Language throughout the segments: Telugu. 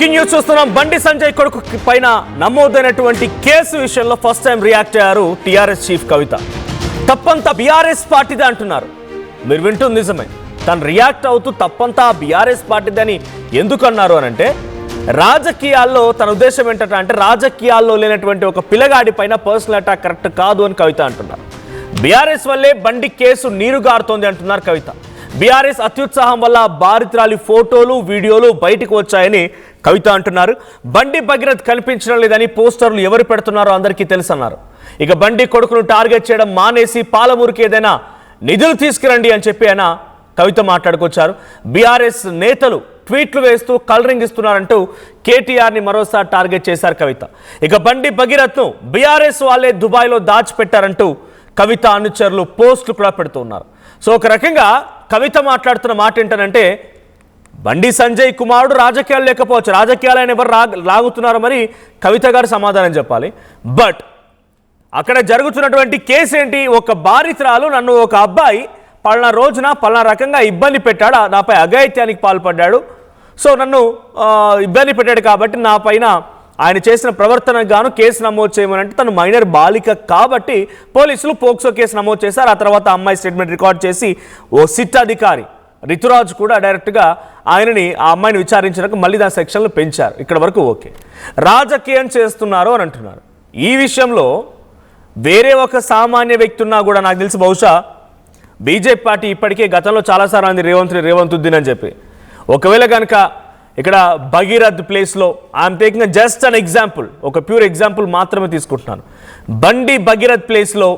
బ్రేకింగ్ న్యూస్ చూస్తున్నాం. బండి సంజయ్ కొడుకు పైన నమోదైనటువంటి కేసు విషయంలో ఫస్ట్ టైం రియాక్ట్ అయ్యారు టీఆర్ఎస్ చీఫ్ కవిత. తప్పంతా బీఆర్ఎస్ పార్టీదే అంటున్నారు. మీరు వింటుంది నిజమే. తను రియాక్ట్ అవుతూ తప్పంతా బీఆర్ఎస్ పార్టీదని ఎందుకు అన్నారు అని అంటే, రాజకీయాల్లో తన ఉద్దేశం ఏంటంటే రాజకీయాల్లో లేనటువంటి ఒక పిల్లగాడి పైన పర్సనల్ అటాక్ కరెక్ట్ కాదు అని కవిత అంటున్నారు. బీఆర్ఎస్ వల్లే బండి కేసు నీరుగారుతోంది అంటున్నారు కవిత. బీఆర్ఎస్ అత్యుత్సాహం వల్ల బాధితురాలి ఫోటోలు వీడియోలు బయటకు వచ్చాయని కవిత అంటున్నారు. బండి భగీరథ్ కనిపించడం లేదని పోస్టర్లు ఎవరు పెడుతున్నారో అందరికీ తెలుసన్నారు. ఇక బండి కొడుకును టార్గెట్ చేయడం మానేసి పాలమూరుకి ఏదైనా నిధులు తీసుకురండి అని చెప్పి ఆయన కవిత మాట్లాడుకొచ్చారు. బీఆర్ఎస్ నేతలు ట్వీట్లు వేస్తూ కలరింగ్ ఇస్తున్నారంటూ కేటీఆర్ని మరోసారి టార్గెట్ చేశారు కవిత. ఇక బండి భగీరథ్ను బీఆర్ఎస్ వాళ్ళే దుబాయ్లో దాచిపెట్టారంటూ కవిత అనుచరులు పోస్టులు కూడా పెడుతున్నారు. సో ఒక రకంగా కవిత మాట్లాడుతున్న మాట ఏంటంటే, బండి సంజయ్ కుమారుడు రాజకీయాలు లేకపోవచ్చు, రాజకీయాలను ఎవరు లాగుతున్నారో మరి కవిత గారు సమాధానం చెప్పాలి. బట్ అక్కడ జరుగుతున్నటువంటి కేసు ఏంటి? ఒక బాధితురాలు నన్ను ఒక అబ్బాయి పలానా రోజున పలానా రకంగా ఇబ్బంది పెట్టాడు, నాపై అఘాయిత్యానికి పాల్పడ్డాడు, సో నన్ను ఇబ్బంది పెట్టాడు కాబట్టి నా పైన ఆయన చేసిన ప్రవర్తనకు గాను కేసు నమోదు చేయమనంటే తను మైనర్ బాలిక కాబట్టి పోలీసులు పోక్సో కేసు నమోదు చేశారు. ఆ తర్వాత అమ్మాయి స్టేట్మెంట్ రికార్డ్ చేసి ఓ సిట్ అధికారి రితురాజు కూడా డైరెక్ట్గా ఆయనని ఆ అమ్మాయిని విచారించడానికి మళ్ళీ దాని సెక్షన్లు పెంచారు. ఇక్కడ వరకు ఓకే. రాజకీయం చేస్తున్నారు అని అంటున్నారు. ఈ విషయంలో వేరే ఒక సామాన్య వ్యక్తి ఉన్నా కూడా నాకు తెలిసి బహుశా బీజేపీ పార్టీ ఇప్పటికే గతంలో చాలాసార్లు అంది రేవంత్ ఉద్దీన్ అని చెప్పి. ఒకవేళ కనుక ఇక్కడ భగీరథ్ ప్లేస్లో I'm taking just an example, ఒక ప్యూర్ ఎగ్జాంపుల్ మాత్రమే తీసుకుంటున్నాను, బండి భగీరథ్ ప్లేస్లో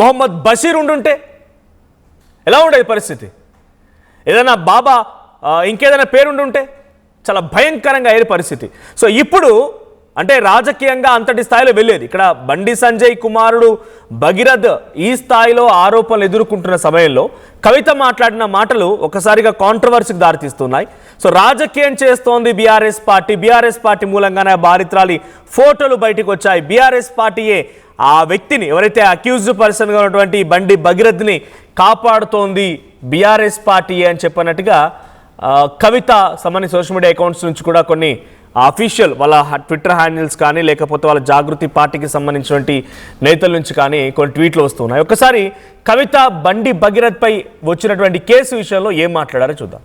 మొహమ్మద్ బషీర్ ఉండుంటే ఎలా ఉండేది పరిస్థితి? ఏదైనా బాబా ఇంకేదైనా పేరుండుంటే చాలా భయంకరంగా అయ్యే పరిస్థితి. సో ఇప్పుడు అంటే రాజకీయంగా అంతటి స్థాయిలో వెళ్ళేది. ఇక్కడ బండి సంజయ్ కుమారుడు భగీరథ్ ఈ స్థాయిలో ఆరోపణలు ఎదుర్కొంటున్న సమయంలో కవిత మాట్లాడిన మాటలు ఒకసారిగా కాంట్రవర్సీకి దారితీస్తున్నాయి. సో రాజకీయం చేస్తోంది బీఆర్ఎస్ పార్టీ మూలంగానే బాధితురాలి ఫోటోలు బయటకు వచ్చాయి. బీఆర్ఎస్ పార్టీయే ఆ వ్యక్తిని, ఎవరైతే అక్యూజ్డ్ పర్సన్గా ఉన్నటువంటి బండి భగీరథ్ని కాపాడుతోంది బీఆర్ఎస్ పార్టీయే అని చెప్పినట్టుగా కవిత సంబంధించిన సోషల్ మీడియా అకౌంట్స్ నుంచి కూడా కొన్ని అఫీషియల్ వాళ్ళ ట్విట్టర్ హ్యాండిల్స్ కానీ లేకపోతే వాళ్ళ జాగృతి పార్టీకి సంబంధించినటువంటి నేతల నుంచి కానీ కొన్ని ట్వీట్లు వస్తున్నాయి. ఒకసారి కవిత బండి భగీరథ్ పై వచ్చినటువంటి కేసు విషయంలో ఏం మాట్లాడారో చూద్దాం.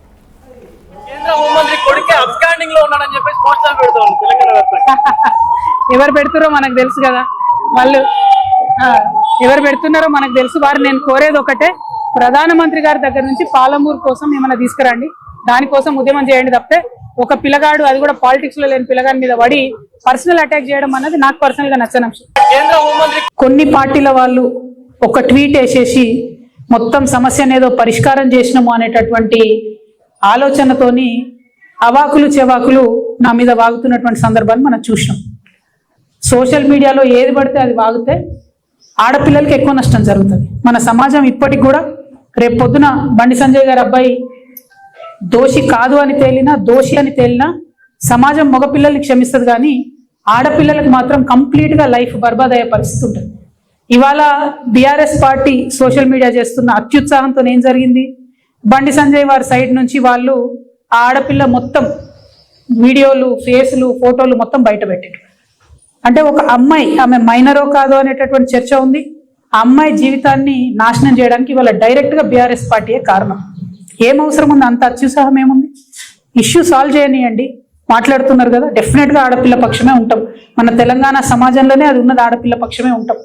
ఎవరు పెడుతున్నారో మనకు తెలుసు కదా, వాళ్ళు ఎవరు పెడుతున్నారో మనకు తెలుసు. వారు నేను కోరేది ఒకటే, ప్రధానమంత్రి గారి దగ్గర నుంచి పాలమూరు కోసం ఏమైనా తీసుకురండి, దానికోసం ఉద్యమం చేయండి తప్పితే ఒక పిల్లగాడు, అది కూడా పాలిటిక్స్ లో లేని పిల్లగాడి మీద పడి పర్సనల్ అటాక్ చేయడం అన్నది నాకు పర్సనల్ గా నచ్చని అంశం. కొన్ని పార్టీల వాళ్ళు ఒక ట్వీట్ వేసేసి మొత్తం సమస్యను ఏదో పరిష్కారం చేసినాము అనేటటువంటి ఆలోచనతోని అవాకులు చెవాకులు నా మీద వాగుతున్నటువంటి సందర్భాన్ని మనం చూసినాం. సోషల్ మీడియాలో ఏది పడితే అది వాగితే ఆడపిల్లలకి ఎక్కువ నష్టం జరుగుతుంది. మన సమాజం ఇప్పటికి కూడా రేపు పొద్దున బండి సంజయ్ గారి అబ్బాయి దోషి కాదు అని తేలినా, దోషి అని తేలినా సమాజం మగపిల్లల్ని క్షమిస్తుంది, కానీ ఆడపిల్లలకు మాత్రం కంప్లీట్ గా లైఫ్ బర్బాద్ అయ్యే పరిస్థితి ఉంటుంది. ఇవాళ బీఆర్ఎస్ పార్టీ సోషల్ మీడియా చేస్తున్న అత్యుత్సాహంతో ఏం జరిగింది? బండి సంజయ్ వారి సైడ్ నుంచి వాళ్ళు ఆ ఆడపిల్ల మొత్తం వీడియోలు, ఫేసులు, ఫోటోలు మొత్తం బయట పెట్టారు. అంటే ఒక అమ్మాయి, ఆమె మైనరో కాదో అనేటటువంటి చర్చ ఉంది. ఆ అమ్మాయి జీవితాన్ని నాశనం చేయడానికి ఇవాళ డైరెక్ట్ గా బీఆర్ఎస్ పార్టీయే కారణం. ఏం అవసరం ఉంది? అంత అత్యుత్సాహం ఏముంది? ఇష్యూ సాల్వ్ చేయనియండి. మాట్లాడుతున్నారు కదా, డెఫినెట్ గా ఆడపిల్ల పక్షమే ఉంటాం. మన తెలంగాణ సమాజంలోనే అది ఉన్నది, ఆడపిల్ల పక్షమే ఉంటాం.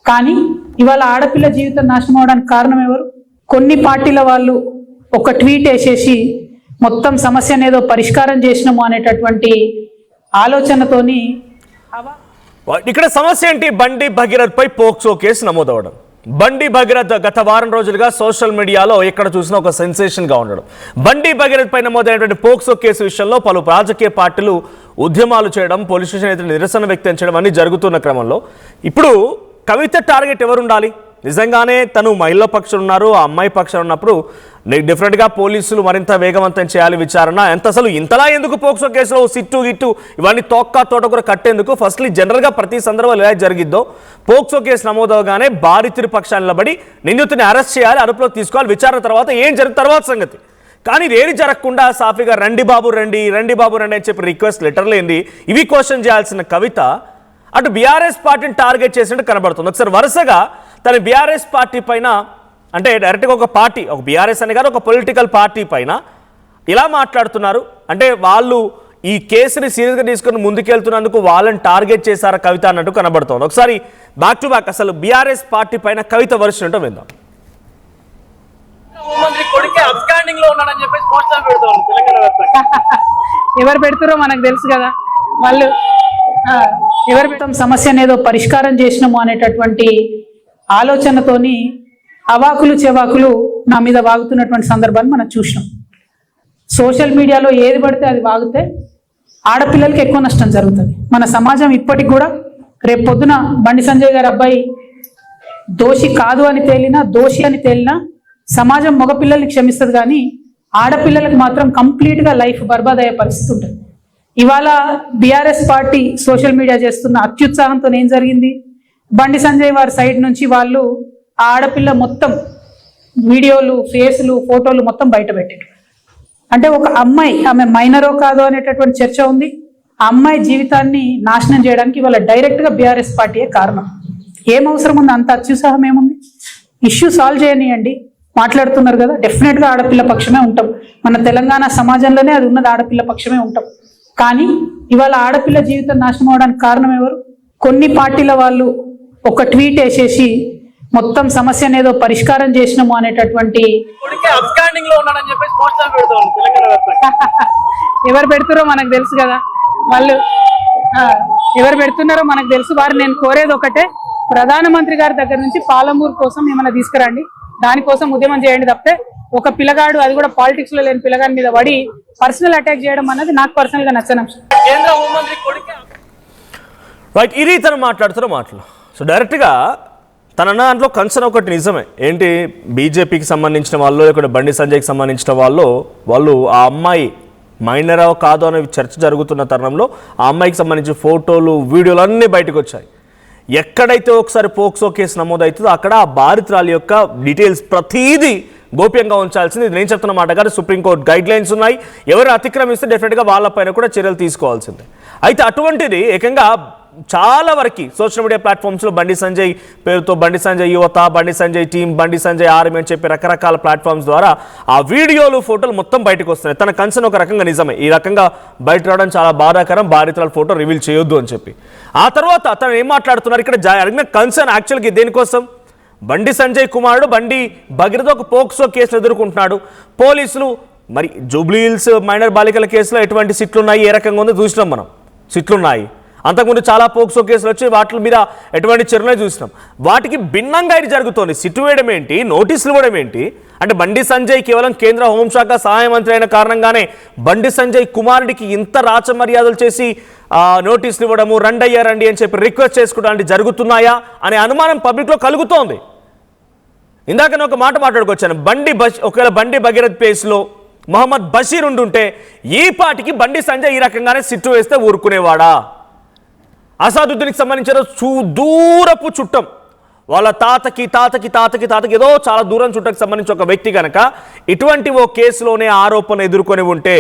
కానీ ఇవాళ ఆడపిల్ల జీవితం నాశనం అవడానికి కారణం ఎవరు? కొన్ని పార్టీల వాళ్ళు ఒక ట్వీట్ వేసేసి మొత్తం సమస్యను ఏదో పరిష్కారం చేసినాము అనేటటువంటి ఆలోచనతోని ఇక్కడ సమస్య ఏంటి? బండి భగీరథ్ పై పోక్సో కేసు నమోదవడం. బండి భగీరథ్ గత వారం రోజులుగా సోషల్ మీడియాలో ఎక్కడ చూసినా ఒక సెన్సేషన్ గా ఉండడం. బండి భగీరథ్ పై నమోదైనటువంటి పోక్సో కేసు విషయంలో పలు రాజకీయ పార్టీలు ఉద్యమాలు చేయడం, పోలీస్ స్టేషన్ అయితే నిరసన వ్యక్తం చేయడం అన్ని జరుగుతున్న క్రమంలో ఇప్పుడు కవిత టార్గెట్ ఎవరు ఉండాలి? నిజంగానే తను మహిళా పక్షులు ఉన్నారు, ఆ అమ్మాయి పక్షులు ఉన్నప్పుడు డిఫరెంట్గా పోలీసులు మరింత వేగవంతం చేయాలి విచారణ. ఎంత అసలు ఇంతలా ఎందుకు పోక్సో కేసులో సిట్టు గిట్టు ఇవన్నీ తోట కూడా కట్టేందుకు? ఫస్ట్లీ జనరల్గా ప్రతి సందర్భంలో ఎలా జరిగిద్దో పోక్సో కేసు నమోదవగానే బాధితుడి పక్షాన్ని నిలబడి నిందితుడిని అరెస్ట్ చేయాలి, అదుపులోకి తీసుకోవాలి, విచారణ తర్వాత ఏం జరిగిన తర్వాత సంగతి. కానీ ఇదేది జరగకుండా సాఫీగా రండి బాబు రండి అని చెప్పి రిక్వెస్ట్ లెటర్లు ఏంది ఇవి క్వశ్చన్ చేయాల్సిన కవిత అటు బీఆర్ఎస్ పార్టీని టార్గెట్ చేసినట్టు కనబడుతుంది. ఒకసారి వరుసగా తన బీఆర్ఎస్ పార్టీ పైన అంటే డైరెక్ట్గా ఒక పార్టీ ఒక బీఆర్ఎస్ అని కాదు ఒక పొలిటికల్ పార్టీ పైన ఇలా మాట్లాడుతున్నారు. అంటే వాళ్ళు ఈ కేసుని సీరియస్గా తీసుకుని ముందుకెళ్తున్నందుకు వాళ్ళని టార్గెట్ చేశారా కవిత అన్నట్టు కనబడుతోంది. ఒకసారి బ్యాక్ టు బ్యాక్ అసలు బీఆర్ఎస్ పార్టీ పైన కవిత వర్షన్ ఏంటో విందాం. ఎవరు పెడుతురో మనకు తెలుసు కదా. వాళ్ళు ఎవరు పెట్టాం సమస్య ఏదో పరిష్కారం చేసినాము అనేటటువంటి ఆలోచనతోని అవాకులు చెవాకులు నా మీద వాగుతున్నటువంటి సందర్భాన్ని మనం చూసినాం. సోషల్ మీడియాలో ఏది పడితే అది వాగితే ఆడపిల్లలకి ఎక్కువ నష్టం జరుగుతుంది. మన సమాజం ఇప్పటికి కూడా రేపు పొద్దున బండి సంజయ్ గారి అబ్బాయి దోషి కాదు అని తేలినా దోషి అని తేలినా సమాజం మగపిల్లల్ని క్షమిస్తుంది, కానీ ఆడపిల్లలకు మాత్రం కంప్లీట్గా లైఫ్ బర్బాద్ అయ్యే పరిస్థితి ఉంటుంది. ఇవాళ బీఆర్ఎస్ పార్టీ సోషల్ మీడియా చేస్తున్న అత్యుత్సాహంతో ఏం జరిగింది, బండి సంజయ్ వారి సైడ్ నుంచి వాళ్ళు ఆ ఆడపిల్ల మొత్తం వీడియోలు ఫేస్లు ఫోటోలు మొత్తం బయట పెట్టారు. అంటే ఒక అమ్మాయి ఆమె మైనరో కాదో అనేటటువంటి చర్చ ఉంది. ఆ అమ్మాయి జీవితాన్ని నాశనం చేయడానికి ఇవాళ డైరెక్ట్గా బీఆర్ఎస్ పార్టీయే కారణం. ఏం అవసరం ఉంది, అంత అత్యుత్సాహం ఏముంది? ఇష్యూ సాల్వ్ చేయనియండి. మాట్లాడుతున్నారు కదా, డెఫినెట్గా ఆడపిల్ల పక్షమే ఉంటాం. మన తెలంగాణ సమాజంలోనే అది ఉన్నది, ఆడపిల్ల పక్షమే ఉంటాం. కానీ ఇవాళ ఆడపిల్ల జీవితం నాశనం అవడానికి కారణం ఎవరు? కొన్ని పార్టీల వాళ్ళు ఒక ట్వీట్ వేసేసి మొత్తం సమస్యను ఏదో పరిష్కారం చేసినాము అనేటటువంటి ఎవరు పెడుతురో మనకు తెలుసు కదా. వాళ్ళు ఎవరు పెడుతున్నారో మనకు తెలుసు. వారు నేను కోరేది ఒకటే, ప్రధానమంత్రి గారి దగ్గర నుంచి పాలమూరు కోసం ఏమైనా తీసుకురండి, దానికోసం ఉద్యమం చేయండి తప్పితే ఒక పిల్లగాడు, అది కూడా పాలిటిక్స్ లో లేని పిల్లగాడి మీద పడి పర్సనల్ అటాక్ చేయడం అన్నది నాకు పర్సనల్ గా నచ్చని అంశం. కేంద్ర హోంమంత్రి రైట్ ఇది తను మాట్లాడుతున్న మాటలు. సో డైరెక్ట్గా తన దాంట్లో కన్సర్న్ ఒకటి నిజమే. ఏంటి, బీజేపీకి సంబంధించిన వాళ్ళు లేకుంటే బండి సంజయ్కి సంబంధించిన వాళ్ళు ఆ అమ్మాయి మైనరో కాదో అనే చర్చ జరుగుతున్న తరుణంలో ఆ అమ్మాయికి సంబంధించిన ఫోటోలు వీడియోలు అన్నీ బయటకు వచ్చాయి. ఎక్కడైతే ఒకసారి పోక్సో కేసు నమోదవుతుందో అక్కడ ఆ బాధితురాలి యొక్క డీటెయిల్స్ ప్రతీదీ గోప్యంగా ఉంచాల్సింది. ఇది నేను చెప్తున్న మాట కాదు, సుప్రీంకోర్టు గైడ్ లైన్స్ ఉన్నాయి. ఎవరు అతిక్రమిస్తే డెఫినెట్గా వాళ్ళపైన కూడా చర్యలు తీసుకోవాల్సిందే. అయితే అటువంటిది ఏకంగా చాలా వరకు సోషల్ మీడియా ప్లాట్ఫామ్స్లో బండి సంజయ్ పేరుతో బండి సంజయ్ యువత, బండి సంజయ్ టీం, బండి సంజయ్ ఆర్మీ అని చెప్పి రకరకాల ప్లాట్ఫామ్స్ ద్వారా ఆ వీడియోలు ఫోటోలు మొత్తం బయటకు వస్తున్నాయి. తన కన్సర్న్ ఒక రకంగా నిజమే, ఈ రకంగా బయట రావడం చాలా బాధాకరం, బాధితుల ఫోటో రివీల్ చేయొద్దు అని చెప్పి. ఆ తర్వాత తను ఏం మాట్లాడుతున్నారు, ఇక్కడ జరిగిన కన్సర్న్ యాక్చువల్గా దేనికోసం, బండి సంజయ్ కుమారుడు బండి భగీరథ ఒక పోక్సో కేసులు ఎదుర్కొంటున్నాడు. పోలీసులు మరి జూబ్లీ హిల్స్ మైనర్ బాలికల కేసులో ఎటువంటి సిట్లు ఉన్నాయి, ఏ రకంగా ఉందో చూసినాం మనం. సిట్లు ఉన్నాయి, అంతకుముందు చాలా పోక్సో కేసులు వచ్చి వాటి మీద ఎటువంటి చర్యలు చూసినాం. వాటికి భిన్నంగా ఇది జరుగుతోంది. సిట్టు వేయడం ఏంటి, నోటీసులు ఇవ్వడం ఏంటి అంటే బండి సంజయ్ కేవలం కేంద్ర హోంశాఖ సహాయ మంత్రి అయిన కారణంగానే బండి సంజయ్ కుమారుడికి ఇంత రాచ మర్యాదలు చేసి నోటీసులు ఇవ్వడము, రండి అని చెప్పి రిక్వెస్ట్ చేసుకోవడానికి జరుగుతున్నాయా అనే అనుమానం పబ్లిక్లో కలుగుతోంది. ఇందాక నేను ఒక మాట మాట్లాడుకొచ్చాను, ఒకవేళ బండి భగీరథ్ ప్లేస్లో మొహమ్మద్ బషీర్ ఉండుంటే ఈ పాటికి బండి సంజయ్ ఈ రకంగానే సిట్టు వేస్తే ఊరుకునేవాడా? అసాదుద్దీన్కి సంబంధించిన దూరపు చుట్టం, వాళ్ళ తాతకి ఏదో చాలా దూరం చుట్టకు సంబంధించి ఒక వ్యక్తి కనుక ఇటువంటి ఓ కేసులోనే ఆరోపణ ఎదుర్కొని ఉంటే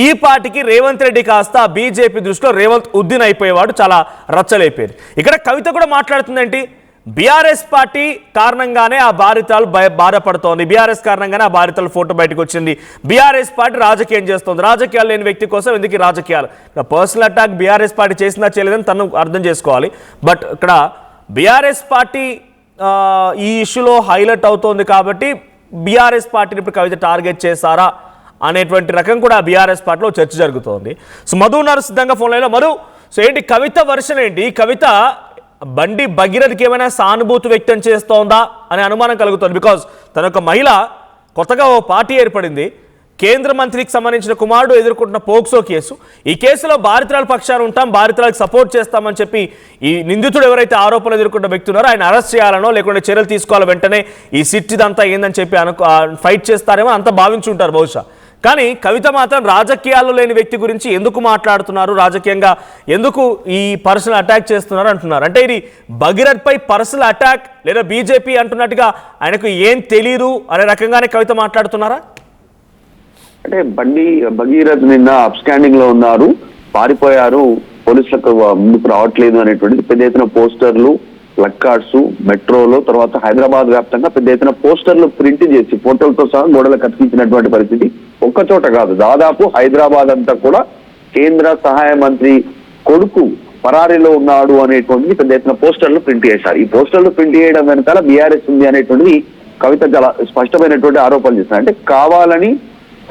ఈ పాటికి రేవంత్ రెడ్డి కాస్త బీజేపీ దృష్టిలో రేవంత్ ఉద్దీన్ అయిపోయేవాడు, చాలా రచ్చలైపోయారు. ఇక్కడ కవిత కూడా మాట్లాడుతుందేంటి, బీఆర్ఎస్ పార్టీ కారణంగానే ఆ బాధితులు బాధపడుతోంది, బీఆర్ఎస్ కారణంగానే ఆ బాధితుల ఫోటో బయటకు వచ్చింది, బీఆర్ఎస్ పార్టీ రాజకీయం చేస్తోంది, రాజకీయాలు లేని వ్యక్తి కోసం ఎందుకు రాజకీయాలు? ఇక్కడ పర్సనల్ అటాక్ బీఆర్ఎస్ పార్టీ చేసిందా చేయలేదని తను అర్థం చేసుకోవాలి. బట్ ఇక్కడ బీఆర్ఎస్ పార్టీ ఈ ఇష్యూలో హైలైట్ అవుతోంది కాబట్టి బీఆర్ఎస్ పార్టీని ఇప్పుడు కవిత టార్గెట్ చేశారా అనేటువంటి రకం కూడా బీఆర్ఎస్ పార్టీలో చర్చ జరుగుతోంది. సో మధు ఉన్నారు సిద్ధంగా ఫోన్ లైన్లో. మధు, సో ఏంటి కవిత వర్షన్ ఏంటి? ఈ కవిత బండి భగీరథకి ఏమైనా సానుభూతి వ్యక్తం చేస్తోందా అనే అనుమానం కలుగుతుంది. బికాజ్ తన ఒక మహిళ, కొత్తగా ఓ పార్టీ ఏర్పడింది, కేంద్ర మంత్రికి సంబంధించిన కుమారుడు ఎదుర్కొంటున్న పోక్సో కేసు, ఈ కేసులో బాధితురాల పక్షాన ఉంటాం, బాధితురాలకు సపోర్ట్ చేస్తామని చెప్పి ఈ నిందితుడు ఎవరైతే ఆరోపణలు ఎదుర్కొంటున్న వ్యక్తి ఉన్నారో ఆయన అరెస్ట్ చేయాలనో లేకుంటే చర్యలు తీసుకోవాలో వెంటనే ఈ సిట్ ఇదంతా ఏందని చెప్పి ఫైట్ చేస్తారేమో అంతా భావించి ఉంటారు బహుశా. కానీ కవిత మాత్రం రాజకీయాల్లో లేని వ్యక్తి గురించి ఎందుకు మాట్లాడుతున్నారు, రాజకీయంగా ఎందుకు ఈ పర్సనల్ అటాక్ చేస్తున్నారు అంటున్నారు. అంటే ఇది భగీరథ్ పై పర్సనల్ అటాక్ లేదా బీజేపీ అంటున్నట్టుగా ఆయనకు ఏం తెలియదు అనే రకంగానే కవిత మాట్లాడుతున్నారా? అంటే బండి భగీరథ్ నిన్న అప్స్టాండింగ్ లో ఉన్నారు, పారిపోయారు, పోలీసులకు ముందుకు రావట్లేదు అనేటువంటిది పెద్ద ఎత్తున పోస్టర్లు, ప్లక్కార్డ్స్ మెట్రోలో, తర్వాత హైదరాబాద్ వ్యాప్తంగా పెద్ద ఎత్తున పోస్టర్లు ప్రింట్ చేసి ఫోటోలతో సహా గోడలకు అతికించినటువంటి పరిస్థితి. ఒక్క చోట కాదు, దాదాపు హైదరాబాద్ అంతా కూడా కేంద్ర సహాయ మంత్రి కొడుకు పరారీలో ఉన్నాడు అనేటువంటిది పెద్ద ఎత్తున పోస్టర్లు ప్రింట్ చేశారు. ఈ పోస్టర్లు ప్రింట్ చేయడం వెనకాల బీఆర్ఎస్ ఉంది అనేటువంటిది కవిత చాలా స్పష్టమైనటువంటి ఆరోపణలు చేస్తారు. అంటే కావాలని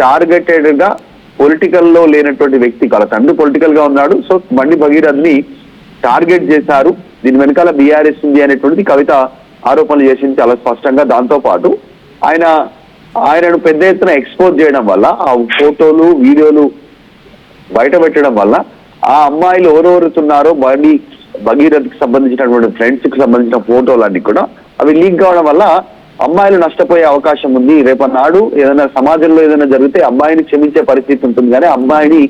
టార్గెటెడ్ గా పొలిటికల్ లో లేనటువంటి వ్యక్తి, వాళ్ళ తండ్రి పొలిటికల్ గా ఉన్నాడు, సో బండి భగీరథ్ ని టార్గెట్ చేశారు, దీని వెనకాల బీఆర్ఎస్ ఉంది అనేటువంటిది కవిత ఆరోపణలు చేసింది చాలా స్పష్టంగా. దాంతో పాటు ఆయనను పెద్ద ఎత్తున ఎక్స్పోజ్ చేయడం వల్ల, ఆ ఫోటోలు వీడియోలు బయట పెట్టడం వల్ల ఆ అమ్మాయిలు ఎవరెవరుతున్నారో బండి భగీరథ్ కి సంబంధించినటువంటి ఫ్రెండ్స్ కి సంబంధించిన ఫోటోలన్నీ కూడా అవి లీక్ కావడం వల్ల అమ్మాయిలు నష్టపోయే అవకాశం ఉంది. రేపన్నాడు ఏదైనా సమాజంలో ఏదైనా జరిగితే అమ్మాయిని క్షమించే పరిస్థితి ఉంటుంది, కానీ అమ్మాయిని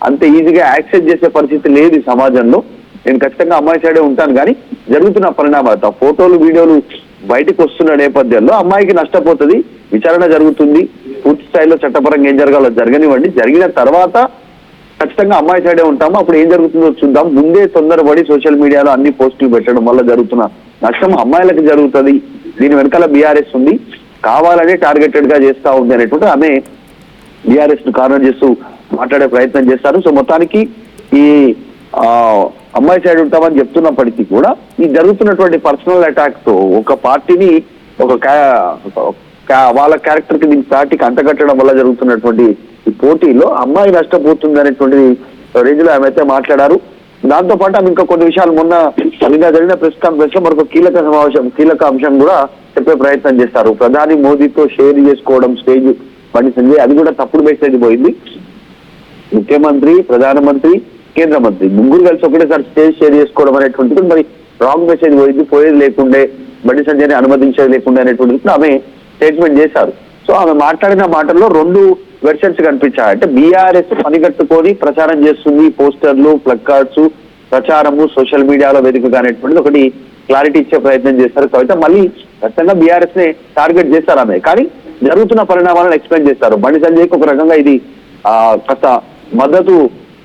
అంత ఈజీగా యాక్సెప్ట్ చేసే పరిస్థితి లేదు ఈ సమాజంలో. నేను ఖచ్చితంగా అమ్మాయి సైడే ఉంటాను, కానీ జరుగుతున్న పరిణామాలతో ఫోటోలు వీడియోలు బయటకు వస్తున్న నేపథ్యంలో అమ్మాయికి నష్టపోతుంది, విచారణ జరుగుతుంది, పూర్తి స్థాయిలో చట్టపరంగా ఏం జరగాలో జరగనివ్వండి, జరిగిన తర్వాత ఖచ్చితంగా అమ్మాయి సైడే ఉంటాము, అప్పుడు ఏం జరుగుతుందో చూద్దాం. ముందే తొందరపడి సోషల్ మీడియాలో అన్ని పోస్టులు పెట్టడం వల్ల జరుగుతున్న నష్టం అమ్మాయిలకు జరుగుతుంది, దీని వెనకాల బీఆర్ఎస్ ఉంది, కావాలనే టార్గెటెడ్ గా చేస్తా ఉంది అనేటువంటి ఆమె బీఆర్ఎస్ ను కారణం చేస్తూ మాట్లాడే ప్రయత్నం చేస్తారు. సో మొత్తానికి ఈ అమ్మాయి సైడ్ ఉంటామని చెప్తున్నప్పటికీ కూడా ఈ జరుగుతున్నటువంటి పర్సనల్ అటాక్ తో ఒక పార్టీని వాళ్ళ క్యారెక్టర్ కి దీని పార్టీకి అంటగట్టడం వల్ల జరుగుతున్నటువంటి ఈ పోటీలో అమ్మాయి నష్టపోతుంది అనేటువంటి రేంజ్ లో ఆమె అయితే మాట్లాడారు. దాంతో పాటు ఆమె ఇంకా కొన్ని విషయాలు మొన్న జరిగిన ప్రెస్ కాన్ఫరెన్స్ లో మరొక కీలక అంశం కూడా చెప్పే ప్రయత్నం చేస్తారు. ప్రధాని మోదీతో షేర్ చేసుకోవడం స్టేజ్ బండి సంజయ్, అది కూడా తప్పుడు మెసేజ్ పోయింది. ముఖ్యమంత్రి, ప్రధానమంత్రి, కేంద్ర మంత్రి ముగ్గురు కలిసి ఒకటేసారి స్టేజ్ షేర్ చేసుకోవడం అనేటువంటిది మరి రాంగ్ మెసేజ్ పోయింది, పోయేది లేకుండే, బండి సంజయ్ని అనుమతించేది లేకుండే అనేటువంటిది ఆమె స్టేట్మెంట్ చేశారు. సో ఆమె మాట్లాడిన మాటల్లో రెండు వెర్షన్స్ కనిపించాయి. అంటే బీఆర్ఎస్ పనిగట్టుకొని ప్రచారం చేస్తుంది, పోస్టర్లు, ప్లక్కార్డ్స్, ప్రచారము సోషల్ మీడియాలో వేదికగా అనేటువంటిది ఒకటి క్లారిటీ ఇచ్చే ప్రయత్నం చేస్తారు కవిత. మళ్ళీ ఖచ్చితంగా బీఆర్ఎస్ ని టార్గెట్ చేస్తారు ఆమె, కానీ జరుగుతున్న పరిణామాలను ఎక్స్ప్లెయిన్ చేస్తారు. బండి సంజయ్కి ఒక రకంగా ఇది కాస్త మద్దతు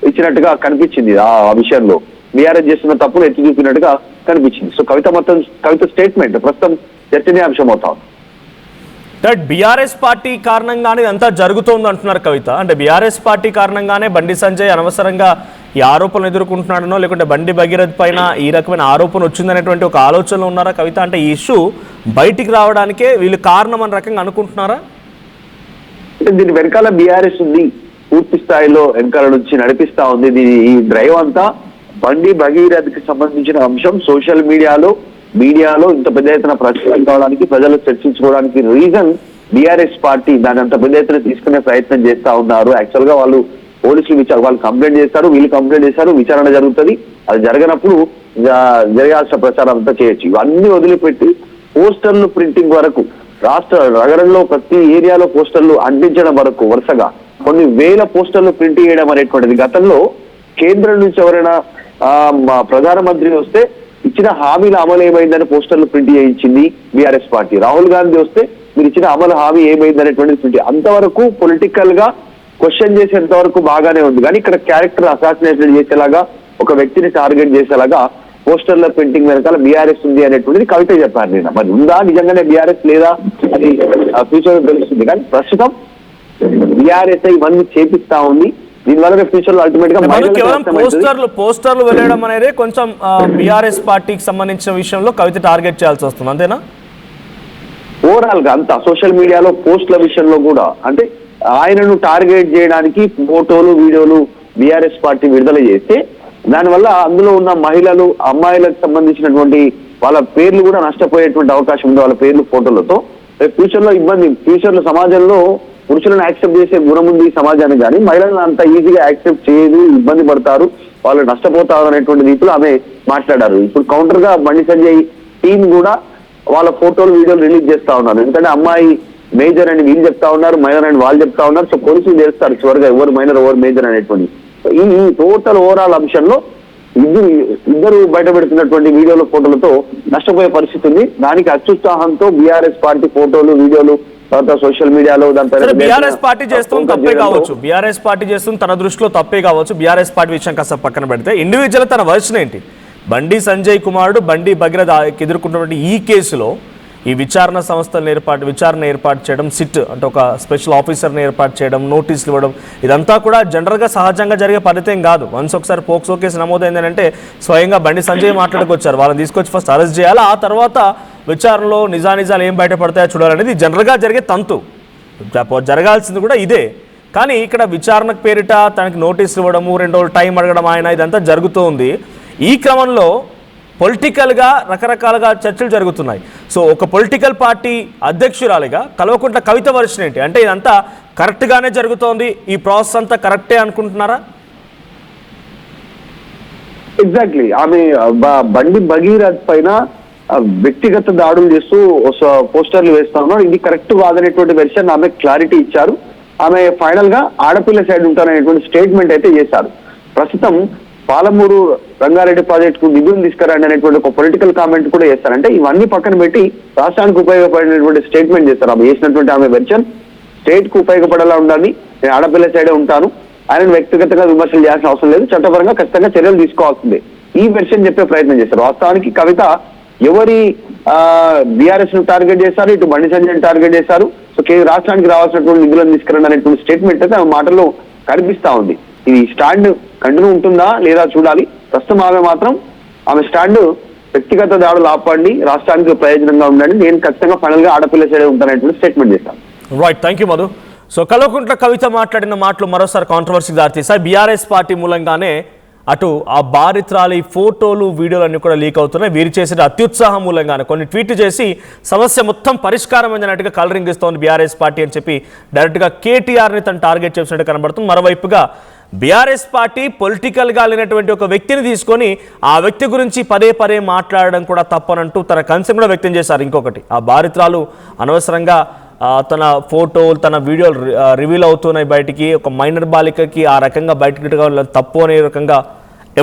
ఇచ్చినట్టుగా కనిపించింది, ఆ విషయంలో బీఆర్ఎస్ చేస్తున్న తప్పులు ఎత్తి చూపినట్టుగా కనిపించింది. సో కవిత స్టేట్మెంట్ ప్రస్తుతం చర్చనీయాంశం అవుతా ఉంది. బీఆర్ఎస్ పార్టీ కారణంగానే అంతా జరుగుతోంది అంటున్నారు కవిత. అంటే బీఆర్ఎస్ పార్టీ కారణంగానే బండి సంజయ్ అనవసరంగా ఈ ఆరోపణలు ఎదుర్కొంటున్నాడనో, లేకుంటే బండి భగీరథ్ పైన ఈ రకమైన ఆరోపణ వచ్చిందనేటువంటి ఒక ఆలోచనలో ఉన్నారా కవిత? అంటే ఈ ఇష్యూ బయటికి రావడానికే వీళ్ళు కారణం అనే రకంగా అనుకుంటున్నారా? అంటే దీని వెనకాల బీఆర్ఎస్ ఉంది, పూర్తి స్థాయిలో వెనకాల నుంచి నడిపిస్తా ఉంది. ఈ డ్రైవ్ అంతా బండి భగీరథ్ కి సంబంధించిన అంశం సోషల్ మీడియాలో ఇంత పెద్ద ఎత్తున ప్రచారం కావడానికి, ప్రజలు చర్చించుకోవడానికి రీజన్ బీఆర్ఎస్ పార్టీ దాని అంత పెద్ద ఎత్తున తీసుకునే ప్రయత్నం చేస్తా ఉన్నారు. యాక్చువల్ గా పోలీసులు వాళ్ళు కంప్లైంట్ చేస్తారు, వీళ్ళు కంప్లైంట్ చేస్తారు, విచారణ జరుగుతుంది. అది జరగనప్పుడు జరగాల్సిన ప్రచారం అంతా చేయొచ్చు. ఇవన్నీ వదిలిపెట్టి పోస్టర్లు ప్రింటింగ్ వరకు, రాష్ట్ర నగరంలో ప్రతి ఏరియాలో పోస్టర్లు అంటించడం వరకు వరుసగా కొన్ని వేల పోస్టర్లు ప్రింట్ చేయడం అనేటువంటిది గతంలో కేంద్రం నుంచి ఎవరైనా ప్రధానమంత్రి వస్తే ఇచ్చిన హామీల అమలు ఏమైందని పోస్టర్లు ప్రింట్ చేయించింది బీఆర్ఎస్ పార్టీ. రాహుల్ గాంధీ వస్తే మీరు ఇచ్చిన అమలు హామీ ఏమైంది అనేటువంటిది ప్రింట్, అంతవరకు పొలిటికల్ గా క్వశ్చన్ చేసేంత వరకు బాగానే ఉంది. కానీ ఇక్కడ క్యారెక్టర్ అసాసినేషన్ చేసేలాగా, ఒక వ్యక్తిని టార్గెట్ చేసేలాగా పోస్టర్ల ప్రింటింగ్ వెనకాల బీఆర్ఎస్ ఉంది అనేటువంటిది కవిత చెప్పారు. నేను మరి ఉందా నిజంగానే బీఆర్ఎస్ లేదా అది ఫ్యూచర్ లో తెలుస్తుంది, కానీ ప్రస్తుతం బీఆర్ఎస్ ఇవన్నీ చేపిస్తా ఉంది. దీనివల్ల ఫ్యూచర్ లో అల్టిమేట్ గా పోస్టర్లు వెళ్ళడం అనేది కొంచెం బీఆర్ఎస్ పార్టీకి సంబంధించిన విషయంలో కవిత టార్గెట్ చేయాల్సి వస్తుంది, అంతేనా? ఓవరాల్ గా అంతా సోషల్ మీడియాలో పోస్టుల విషయంలో కూడా అంటే ఆయనను టార్గెట్ చేయడానికి ఫోటోలు, వీడియోలు బీఆర్ఎస్ పార్టీ విడుదల చేస్తే దానివల్ల అందులో ఉన్న మహిళలు, అమ్మాయిలకు సంబంధించినటువంటి వాళ్ళ పేర్లు కూడా నష్టపోయేటువంటి అవకాశం ఉంది. వాళ్ళ పేర్లు ఫోటోలతో ఫ్యూచర్ లో ఇబ్బంది, ఫ్యూచర్ లో సమాజంలో పురుషులను యాక్సెప్ట్ చేసే గుణం ఉంది సమాజానికి, కానీ మహిళలను అంత ఈజీగా యాక్సెప్ట్ చేయదు, ఇబ్బంది పడతారు, వాళ్ళు నష్టపోతారు అనేటువంటి రీతిలో ఆమె మాట్లాడారు. ఇప్పుడు కౌంటర్ గా బండి సంజయ్ టీం కూడా వాళ్ళ ఫోటోలు, వీడియోలు రిలీజ్ చేస్తా ఉన్నారు. ఎందుకంటే అమ్మాయి మేజర్ అని వీళ్ళు చెప్తా ఉన్నారు, మైనర్ అని వాళ్ళు చెప్తా ఉన్నారు. సో పోలీసులు చేస్తారు చివరిగా ఎవరు మైనర్ ఎవరు మేజర్ అనేటువంటి. ఈ టోటల్ ఓవరాల్ అంశంలో ఇద్దరు బయట పెడుతున్నటువంటి వీడియోలు, ఫోటోలతో నష్టపోయే పరిస్థితి ఉంది. దానికి అత్యుత్సాహంతో బీఆర్ఎస్ పార్టీ ఫోటోలు, వీడియోలు తర్వాత సోషల్ మీడియాలో దానిపైన బీఆర్ఎస్ పార్టీ చేస్తుంది తప్పే కావచ్చు, బీఆర్ఎస్ పార్టీ చేస్తుంది తన దృష్టిలో తప్పే కావచ్చు. బీఆర్ఎస్ పార్టీ విషయం కాస్త పక్కన పెడితే ఇండివిజువల్ తన వర్షన్ ఏంటి? బండి సంజయ్ కుమారుడు బండి భగీరథ ఎదుర్కొన్నటువంటి ఈ కేసులో ఈ విచారణ ఏర్పాటు చేయడం, సిట్ అంటే ఒక స్పెషల్ ఆఫీసర్ని ఏర్పాటు చేయడం, నోటీసులు ఇవ్వడం, ఇదంతా కూడా జనరల్గా సహజంగా జరిగే పరిస్థితి కాదు. వన్స్ ఒకసారి పోక్సో కేసు నమోదైందని అంటే స్వయంగా బండి సంజయ్ మాట్లాడుకొచ్చారు, వాళ్ళని తీసుకొచ్చి ఫస్ట్ అరెస్ట్ చేయాలి, ఆ తర్వాత విచారణలో నిజాలు ఏం బయటపడతాయో చూడాలనేది జనరల్గా జరిగే తంతు. జరగాల్సింది కూడా ఇదే. కానీ ఇక్కడ విచారణకు పేరిట తనకి నోటీసులు ఇవ్వడము, 2 రోజులు టైం అడగడం ఇదంతా జరుగుతోంది. ఈ క్రమంలో పొలిటికల్గా రకరకాలుగా చర్చలు జరుగుతున్నాయి. సో ఒక political party అధ్యక్షురాలిగా Kalvakuntla Kavitha version ఏంటి? అంటే ఇదంతా కరెక్ట్గానే జరుగుతోంది, ఈ ప్రాసెస్ అంతా కరెక్టే అనుకుంటున్నారా? ఎగ్జాక్ట్లీ. ఆమె బండి భగీరథ్ పైన వ్యక్తిగత దాడులు చేస్తూ పోస్టర్లు వేస్తా ఉన్నారు. ఇది కరెక్ట్ కాదనేటువంటి వెర్షన్ ఆమె క్లారిటీ ఇచ్చారు. ఆమె ఫైనల్ గా ఆడపిల్ల సైడ్ ఉంటారనేటువంటి స్టేట్మెంట్ అయితే చేశారు. ప్రస్తుతం పాలమూరు రంగారెడ్డి ప్రాజెక్టుకు నిధులు తీసుకురండి అనేటువంటి ఒక పొలిటికల్ కామెంట్ కూడా చేస్తారు. అంటే ఇవన్నీ పక్కన పెట్టి రాష్ట్రానికి ఉపయోగపడినటువంటి స్టేట్మెంట్ చేస్తారు. ఆమె చేసినటువంటి ఆమె వెర్షన్ స్టేట్ కు ఉపయోగపడేలా ఉండాలి, నేను ఆడపిల్ల సైడే ఉంటాను, ఆయనను వ్యక్తిగతంగా విమర్శలు చేయాల్సిన అవసరం లేదు, చట్టపరంగా ఖచ్చితంగా చర్యలు తీసుకోవాల్సిందే, ఈ వెర్షన్ చెప్పే ప్రయత్నం చేస్తారు. వాస్తవానికి కవిత ఎవరి బీఆర్ఎస్ ను టార్గెట్ చేశారు, ఇటు బండి సంజయ్ టార్గెట్ చేశారు. సో రాష్ట్రానికి రావాల్సినటువంటి నిధులను తీసుకురండి అనేటువంటి స్టేట్మెంట్ అయితే ఆమె మాటల్లో కనిపిస్తా ఉంది. ఇది స్టాండ్ కంటిన్యూ ఉంటుందా లేదా చూడాలి. ప్రస్తుతం ఆమె స్టాండ్ వ్యక్తిగత దాడులు ఆపండి, రాష్ట్రానికి ప్రయోజనంగా ఉండండి, నేను ఖచ్చితంగా ఫైనల్ గా ఆడపిల్ల సైడే ఉంటాననేటువంటి స్టేట్మెంట్ చేస్తాను. Right, thank you Madhu. So Kalvakuntla Kavitha మాట్లాడిన మాటలు మరోసారి కాంట్రవర్సీకి దారితీశాయి. బీఆర్ఎస్ పార్టీ మూలంగానే అటు ఆ బాధితురాలి ఫోటోలు వీడియోలన్నీ కూడా లీక్ అవుతున్నాయి. వీరు చేసిన అత్యుత్సాహం మూలంగానే కొన్ని ట్వీట్ చేసి సమస్య మొత్తం పరిష్కారం అన్నట్టుగా కలరింగ్ ఇస్తోంది బీఆర్ఎస్ పార్టీ అని చెప్పి డైరెక్ట్గా కేటీఆర్ని తను టార్గెట్ చేసినట్టు కనబడుతుంది. మరోవైపుగా బీఆర్ఎస్ పార్టీ పొలిటికల్గా లేనటువంటి ఒక వ్యక్తిని తీసుకొని ఆ వ్యక్తి గురించి పదే మాట్లాడడం కూడా తప్పనంటూ తన కన్సర్న్ కూడా వ్యక్తం చేశారు. ఇంకొకటి, ఆ బాధితురాలు అనవసరంగా తన ఫోటోలు తన వీడియోలు రివీల్ అవుతున్నాయి బయటికి, ఒక మైనర్ బాలికకి ఆ రకంగా బయటకు తప్పు అనే రకంగా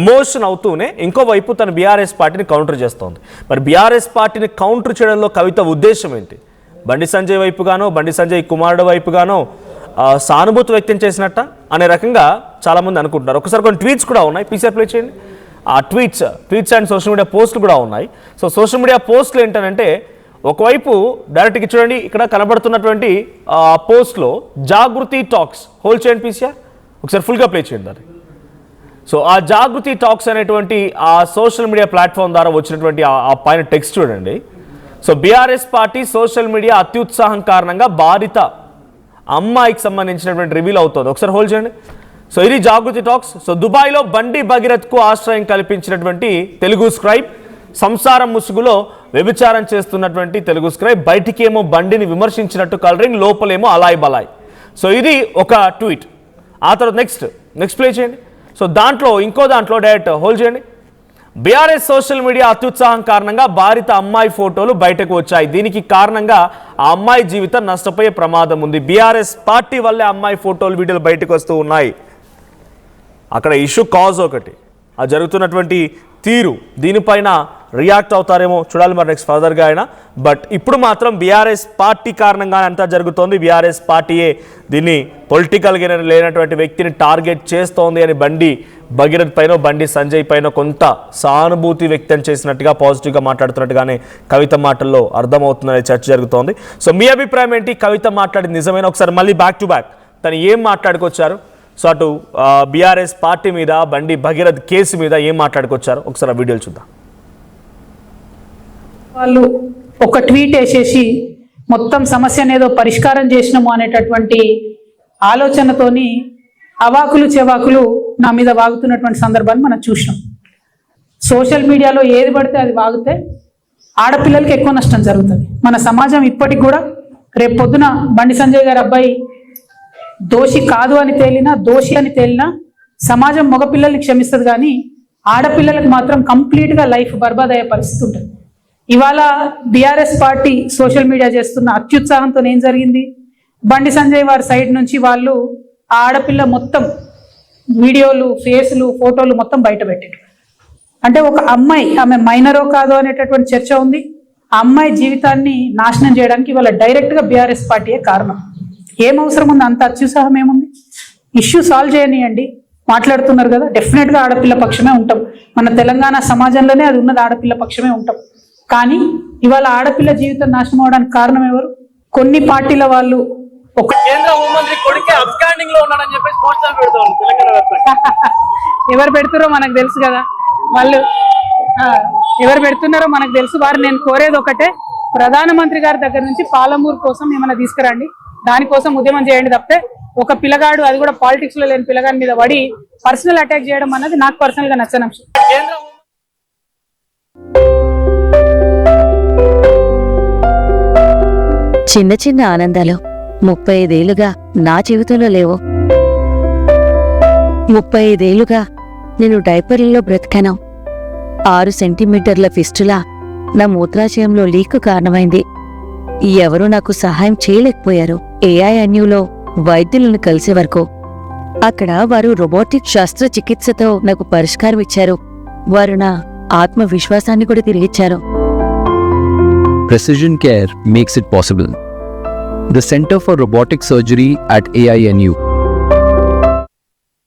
ఎమోషన్ అవుతూనే ఇంకోవైపు తన బీఆర్ఎస్ పార్టీని కౌంటర్ చేస్తోంది. మరి బీఆర్ఎస్ పార్టీని కౌంటర్ చేయడంలో కవిత ఉద్దేశం ఏంటి? బండి సంజయ్ వైపుగానో బండి సంజయ్ కుమారుడు వైపుగానో సానుభూతి వ్యక్తం చేసినట్ట అనే రకంగా చాలామంది అనుకుంటున్నారు. ఒకసారి కొన్ని ట్వీట్స్ కూడా ఉన్నాయి, పీసీఆర్ ప్లే చేయండి. ఆ ట్వీట్స్ అండ్ సోషల్ మీడియా పోస్టులు కూడా ఉన్నాయి. సో సోషల్ మీడియా పోస్టులు ఏంటంటే ఒకవైపు డైరెక్ట్గా చూడండి, ఇక్కడ కనబడుతున్నటువంటి పోస్ట్లో జాగృతి టాక్స్ హోల్డ్ చేయండి పీసీఆర్, ఒకసారి ఫుల్గా ప్లే చేయండి దాన్ని. సో ఆ జాగృతి టాక్స్ అనేటువంటి ఆ సోషల్ మీడియా ప్లాట్ఫామ్ ద్వారా వచ్చినటువంటి ఆ పైన టెక్స్ట్ చూడండి. So BRS party social media అత్యుత్సాహం కారణంగా బాధిత అమ్మాయికి సంబంధించినటువంటి రివీల్ అవుతుంది. ఒకసారి హోల్డ్ చేయండి. సో ఇది జాగృతి టాక్స్. సో దుబాయ్లో బండి భగీరథ్కు ఆశ్రయం కల్పించినటువంటి తెలుగు స్క్రైబ్, సంసారం ముసుగులో వ్యభిచారం చేస్తున్నటువంటి తెలుగు స్క్రైబ్, బయటికేమో బండిని విమర్శించినట్టు కలరింగ్, లోపలేమో అలాయ్ బలాయ్. సో ఇది ఒక ట్వీట్. ఆ తర్వాత నెక్స్ట్ ప్లే చేయండి. సో ఇంకో దాంట్లో డైరెక్ట్ హోల్డ్ చేయండి. బీఆర్ఎస్ సోషల్ మీడియా అత్యుత్సాహం కారణంగా బాధిత అమ్మాయి ఫోటోలు బయటకు వచ్చాయి, దీనికి కారణంగా ఆ అమ్మాయి జీవితం నష్టపోయే ప్రమాదం ఉంది. బీఆర్ఎస్ పార్టీ వల్లే అమ్మాయి ఫోటోలు వీడియోలు బయటకు వస్తూ ఉన్నాయి. అక్కడ ఇష్యూ కాజ్ ఒకటి, ఆ జరుగుతున్నటువంటి తీరు, దీనిపైన రియాక్ట్ అవుతారేమో చూడాలి మరి నెక్స్ట్ ఫర్దర్గా అయినా. బట్ ఇప్పుడు మాత్రం బీఆర్ఎస్ పార్టీ కారణంగానే అంతా జరుగుతోంది, బీఆర్ఎస్ పార్టీయే దీన్ని పొలిటికల్గా లేనటువంటి వ్యక్తిని టార్గెట్ చేస్తోంది అని బండి భగీరథ్ పైన బండి సంజయ్ పైన కొంత సానుభూతి వ్యక్తం చేసినట్టుగా పాజిటివ్గా మాట్లాడుతున్నట్టుగానే కవిత మాటల్లో అర్థమవుతుందనే చర్చ జరుగుతోంది. సో మీ అభిప్రాయం ఏంటి? కవిత మాట్లాడింది నిజమైన? ఒకసారి మళ్ళీ బ్యాక్ టు బ్యాక్ తను ఏం మాట్లాడుకొచ్చారు, సో అటు బీఆర్ఎస్ పార్టీ మీద బండి భగీరథ్ కేసు మీద ఏం మాట్లాడుకొచ్చారు ఒకసారి ఆ వీడియోలు చూద్దాం. వాళ్ళు ఒక ట్వీట్ వేసేసి మొత్తం సమస్యను ఏదో పరిష్కారం చేసినాము అనేటటువంటి ఆలోచనతోని అవాకులు చెవాకులు నా మీద వాగుతున్నటువంటి సందర్భాన్ని మనం చూసినాం. సోషల్ మీడియాలో ఏది పడితే అది వాగితే ఆడపిల్లలకి ఎక్కువ నష్టం జరుగుతుంది. మన సమాజం ఇప్పటికి కూడా రేపు పొద్దున బండి సంజయ్ గారి అబ్బాయి దోషి కాదు అని తేలినా, దోషి అని తేలినా సమాజం మగపిల్లల్ని క్షమిస్తుంది, కానీ ఆడపిల్లలకు మాత్రం కంప్లీట్గా లైఫ్ బర్బాద్ అయ్యే పరిస్థితి ఉంటుంది. ఇవాళ బీఆర్ఎస్ పార్టీ సోషల్ మీడియా చేస్తున్న అత్యుత్సాహంతో ఏం జరిగింది, బండి సంజయ్ వారి సైడ్ నుంచి వాళ్ళు ఆ ఆడపిల్ల మొత్తం వీడియోలు, ఫేస్లు, ఫోటోలు మొత్తం బయట పెట్టారు. అంటే ఒక అమ్మాయి, ఆమె మైనరో కాదో అనేటటువంటి చర్చ ఉంది. ఆ అమ్మాయి జీవితాన్ని నాశనం చేయడానికి ఇవాళ డైరెక్ట్గా బీఆర్ఎస్ పార్టీయే కారణం. ఏం అవసరం ఉంది, అంత అత్యుత్సాహం ఏముంది? ఇష్యూ సాల్వ్ చేయనియండి. మాట్లాడుతున్నారు కదా, డెఫినెట్గా ఆడపిల్ల పక్షమే ఉంటాం. మన తెలంగాణ సమాజంలోనే అది ఉన్నది, ఆడపిల్ల పక్షమే ఉంటాం. కానీ ఇవాళ ఆడపిల్ల జీవితం నాశనం అవడానికి కారణం ఎవరు? కొన్ని పార్టీల వాళ్ళు. ఒక కేంద్ర హోంమంత్రి కొడుకే అబ్స్కాండింగ్ లో ఉన్నాడని చెప్పేసి పోస్టర్ పెడతారు తెలంగాణ వ్యాప్తంగా. ఎవరు పెడుతున్నారో మనకు తెలుసు కదా, వాళ్ళు ఎవరు పెడుతున్నారో మనకు తెలుసు. వారు నేను కోరేది ఒకటే, ప్రధానమంత్రి గారి దగ్గర నుంచి పాలమూరు కోసం ఏమైనా తీసుకురండి, దానికోసం ఉద్యమం చేయండి తప్పితే ఒక పిల్లగాడు, అది కూడా పాలిటిక్స్ లో లేని పిల్లగాడి మీద పడి పర్సనల్ అటాక్ చేయడం అన్నది నాకు పర్సనల్ గా నచ్చని అంశం. చిన్న చిన్న ఆనందాలు 35 ఏళ్లుగా నా జీవితంలో లేవు. 35 ఏళ్లుగా నేను డైపర్లలో బ్రతికాను. 6 సెంటీమీటర్ల ఫిస్టులా నా మూత్రాశయంలో లీక్ కారణమైంది. ఎవరూ నాకు సహాయం చేయలేకపోయారు. ఏఐఎన్యూలో వైద్యులను కలిసే వరకు. అక్కడ వారు రోబోటిక్ శస్త్రచికిత్సతో నాకు పరిష్కారం ఇచ్చారు. వారు నా ఆత్మవిశ్వాసాన్ని కూడా తిరిగిచ్చారు. Precision Care makes it possible. The Center for Robotic Surgery at AINU